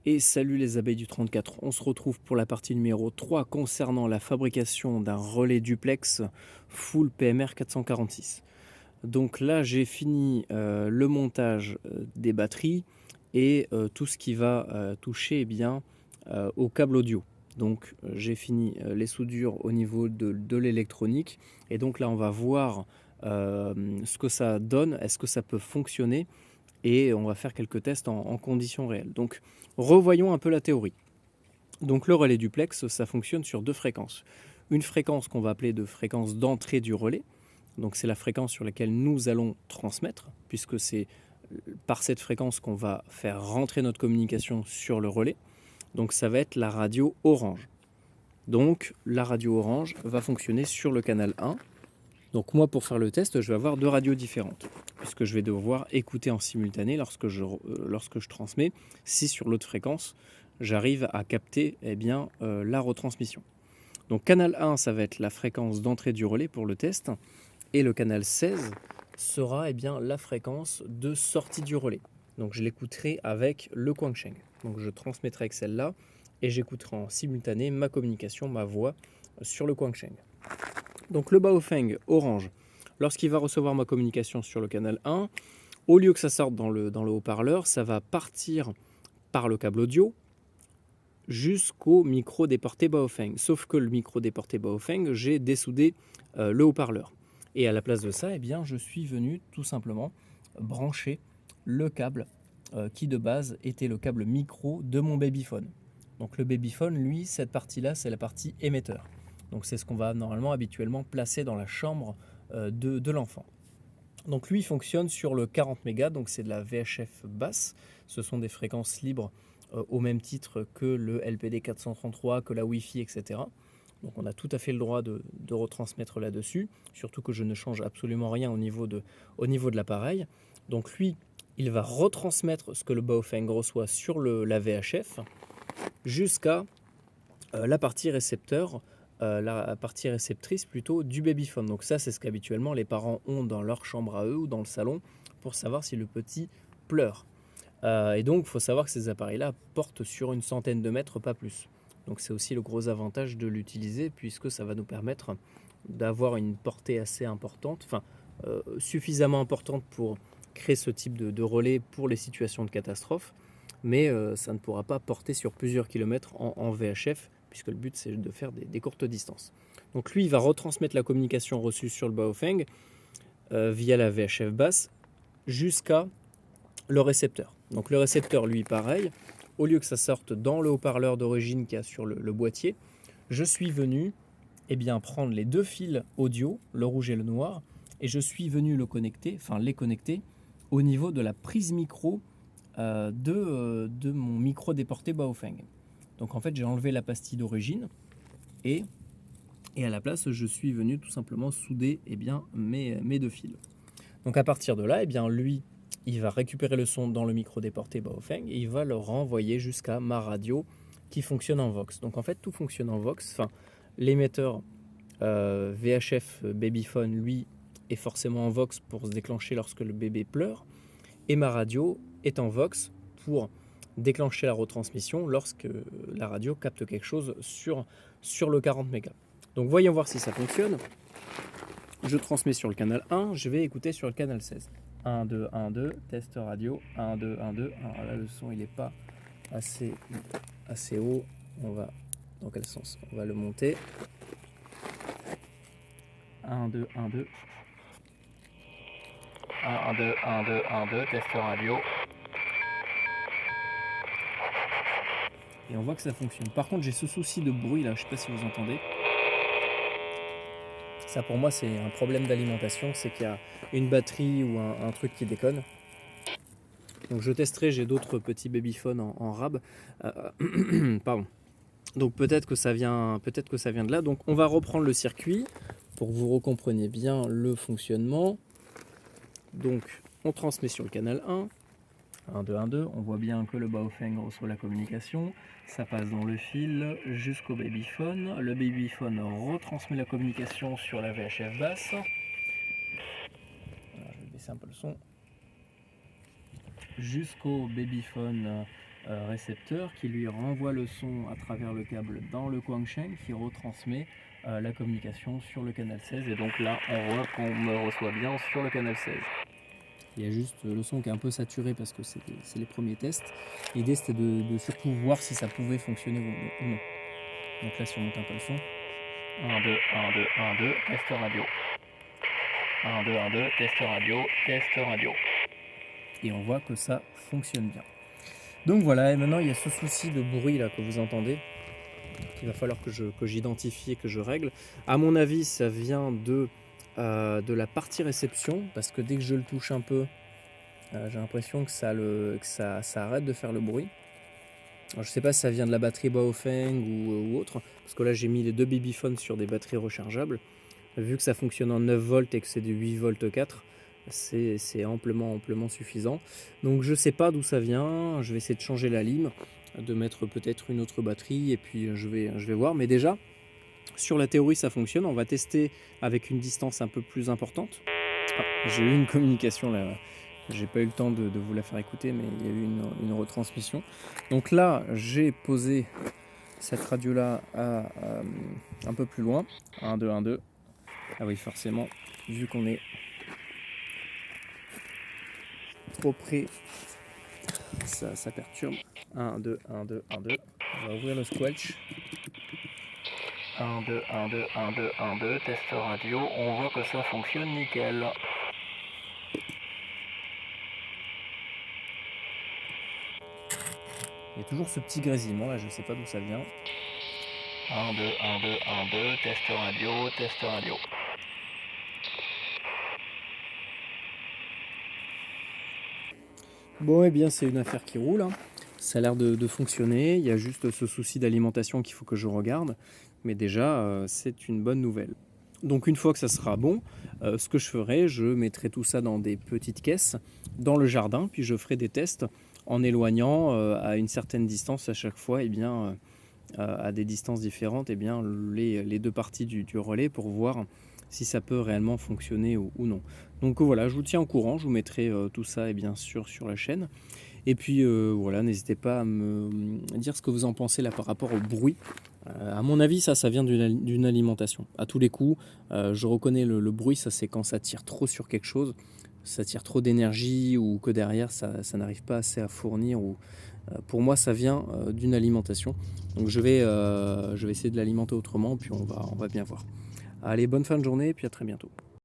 Et salut les abeilles du 34, on se retrouve pour la partie numéro 3 concernant la fabrication d'un relais duplex full PMR 446. Donc là j'ai fini le montage des batteries et tout ce qui va toucher au câble audio. Donc j'ai fini les soudures au niveau de l'électronique et donc là on va voir ce que ça donne, est-ce que ça peut fonctionner et on va faire quelques tests en conditions réelles. Donc revoyons un peu la théorie. Donc le relais duplex, ça fonctionne sur deux fréquences. Une fréquence qu'on va appeler de fréquence d'entrée du relais, donc c'est la fréquence sur laquelle nous allons transmettre, puisque c'est par cette fréquence qu'on va faire rentrer notre communication sur le relais. Donc ça va être la radio orange. Donc la radio orange va fonctionner sur le canal 1. Donc moi, pour faire le test, je vais avoir deux radios différentes, puisque je vais devoir écouter en simultané lorsque je transmets, si sur l'autre fréquence, j'arrive à capter la retransmission. Donc canal 1, ça va être la fréquence d'entrée du relais pour le test, et le canal 16 sera la fréquence de sortie du relais. Donc je l'écouterai avec le Quansheng. Donc je transmettrai avec celle-là, et j'écouterai en simultané ma communication, ma voix, sur le Quansheng. Donc le Baofeng orange, lorsqu'il va recevoir ma communication sur le canal 1, au lieu que ça sorte dans le haut-parleur, ça va partir par le câble audio jusqu'au micro déporté Baofeng. Sauf que le micro déporté Baofeng, j'ai dessoudé le haut-parleur. Et à la place de ça, je suis venu tout simplement brancher le câble qui de base était le câble micro de mon babyphone. Donc le babyphone, lui, cette partie-là, c'est la partie émetteur. Donc c'est ce qu'on va normalement habituellement placer dans la chambre de l'enfant. Donc lui, il fonctionne sur le 40 mégas, donc c'est de la VHF basse. Ce sont des fréquences libres au même titre que le LPD 433, que la Wi-Fi, etc. Donc on a tout à fait le droit de retransmettre là-dessus, surtout que je ne change absolument rien au niveau de l'appareil. Donc lui, il va retransmettre ce que le Baofeng reçoit sur la VHF jusqu'à la partie récepteur, la partie réceptrice plutôt du babyphone. Donc ça, c'est ce qu'habituellement les parents ont dans leur chambre à eux ou dans le salon pour savoir si le petit pleure. Et donc, il faut savoir que ces appareils-là portent sur une centaine de mètres, pas plus. Donc c'est aussi le gros avantage de l'utiliser, puisque ça va nous permettre d'avoir une portée assez importante, suffisamment importante pour créer ce type de relais pour les situations de catastrophe, mais ça ne pourra pas porter sur plusieurs kilomètres en VHF, puisque le but c'est de faire des courtes distances. Donc lui, il va retransmettre la communication reçue sur le Baofeng via la VHF basse jusqu'à le récepteur. Donc le récepteur, lui, pareil, au lieu que ça sorte dans le haut-parleur d'origine qu'il y a sur le boîtier, je suis venu prendre les deux fils audio, le rouge et le noir, et je suis venu les connecter au niveau de la prise micro de mon micro déporté Baofeng. Donc en fait, j'ai enlevé la pastille d'origine et à la place, je suis venu tout simplement souder mes deux fils. Donc à partir de là, lui, il va récupérer le son dans le micro déporté Baofeng et il va le renvoyer jusqu'à ma radio qui fonctionne en Vox. Donc en fait, tout fonctionne en Vox. L'émetteur VHF babyphone, lui, est forcément en Vox pour se déclencher lorsque le bébé pleure. Et ma radio est en Vox pour déclencher la retransmission lorsque la radio capte quelque chose sur le 40 mégas. Donc voyons voir si ça fonctionne. Je transmets sur le canal 1, je vais écouter sur le canal 16. 1, 2, 1, 2, test radio, 1, 2, 1, 2. Alors là, le son, il n'est pas assez haut. On va, dans quel sens? On va le monter. 1, 2, 1, 2. 1, 2, 1, 2, 1, 2, test radio. Et on voit que ça fonctionne. Par contre, j'ai ce souci de bruit là, je ne sais pas si vous entendez. Ça, pour moi, c'est un problème d'alimentation, c'est qu'il y a une batterie ou un truc qui déconne. Donc je testerai, j'ai d'autres petits babyphones en rab. Pardon. Donc peut-être que ça vient de là. Donc on va reprendre le circuit pour que vous recompreniez bien le fonctionnement. Donc on transmet sur le canal 1. 1, 2, 1, 2. On voit bien que le Baofeng reçoit la communication. Ça passe dans le fil jusqu'au babyphone. Le babyphone retransmet la communication sur la VHF basse. Alors, je vais baisser un peu le son. Jusqu'au babyphone récepteur qui lui renvoie le son à travers le câble dans le Quansheng qui retransmet la communication sur le canal 16. Et donc là, on voit qu'on me reçoit bien sur le canal 16. Il y a juste le son qui est un peu saturé parce que c'est les premiers tests. L'idée c'était de surtout voir si ça pouvait fonctionner ou non. Donc là, si on monte un peu le son, 1, 2, 1, 2, 1, 2, test radio. 1, 2, 1, 2, test radio, test radio. Et on voit que ça fonctionne bien. Donc voilà, et maintenant il y a ce souci de bruit là que vous entendez, qu'il va falloir que j'identifie et que je règle. À mon avis, ça vient de la partie réception, parce que dès que je le touche un peu, j'ai l'impression que ça arrête de faire le bruit. Alors, je sais pas si ça vient de la batterie Baofeng ou autre, parce que là j'ai mis les deux Babyphone sur des batteries rechargeables. Vu que ça fonctionne en 9 volts et que c'est du 8 volts 4, c'est amplement suffisant. Donc je sais pas d'où ça vient, je vais essayer de changer la lime, de mettre peut-être une autre batterie et puis je vais voir. Mais déjà, sur la théorie ça fonctionne, on va tester avec une distance un peu plus importante. Ah, j'ai eu une communication là, j'ai pas eu le temps de vous la faire écouter, mais il y a eu une retransmission. Donc là, j'ai posé cette radio là un peu plus loin, 1, 2, 1, 2. Ah oui, forcément, vu qu'on est trop près, ça perturbe. 1, 2, 1, 2, 1, 2. On va ouvrir le squelch. 1, 2, 1, 2, 1, 2, 1, 2. Test radio. On voit que ça fonctionne nickel. Il y a toujours ce petit grésillement là, je ne sais pas d'où ça vient. 1, 2, 1, 2, 1, 2. Test radio, test radio. Bon, eh bien, c'est une affaire qui roule, hein. Ça a l'air de fonctionner. Il y a juste ce souci d'alimentation qu'il faut que je regarde. Mais déjà, c'est une bonne nouvelle. Donc, une fois que ça sera bon, ce que je ferai, je mettrai tout ça dans des petites caisses dans le jardin. Puis, je ferai des tests en éloignant à une certaine distance à chaque fois, eh bien, à des distances différentes, eh bien, les deux parties du relais pour voir si ça peut réellement fonctionner ou non. Donc voilà, je vous tiens au courant, je vous mettrai tout ça et bien sûr sur la chaîne. Et puis voilà, n'hésitez pas à me dire ce que vous en pensez là par rapport au bruit. À mon avis, ça vient d'une alimentation. À tous les coups, je reconnais le bruit, ça c'est quand ça tire trop sur quelque chose, ça tire trop d'énergie ou que derrière ça n'arrive pas assez à fournir. Pour moi, ça vient d'une alimentation. Donc je vais essayer de l'alimenter autrement, puis on va bien voir. Allez, bonne fin de journée et puis à très bientôt.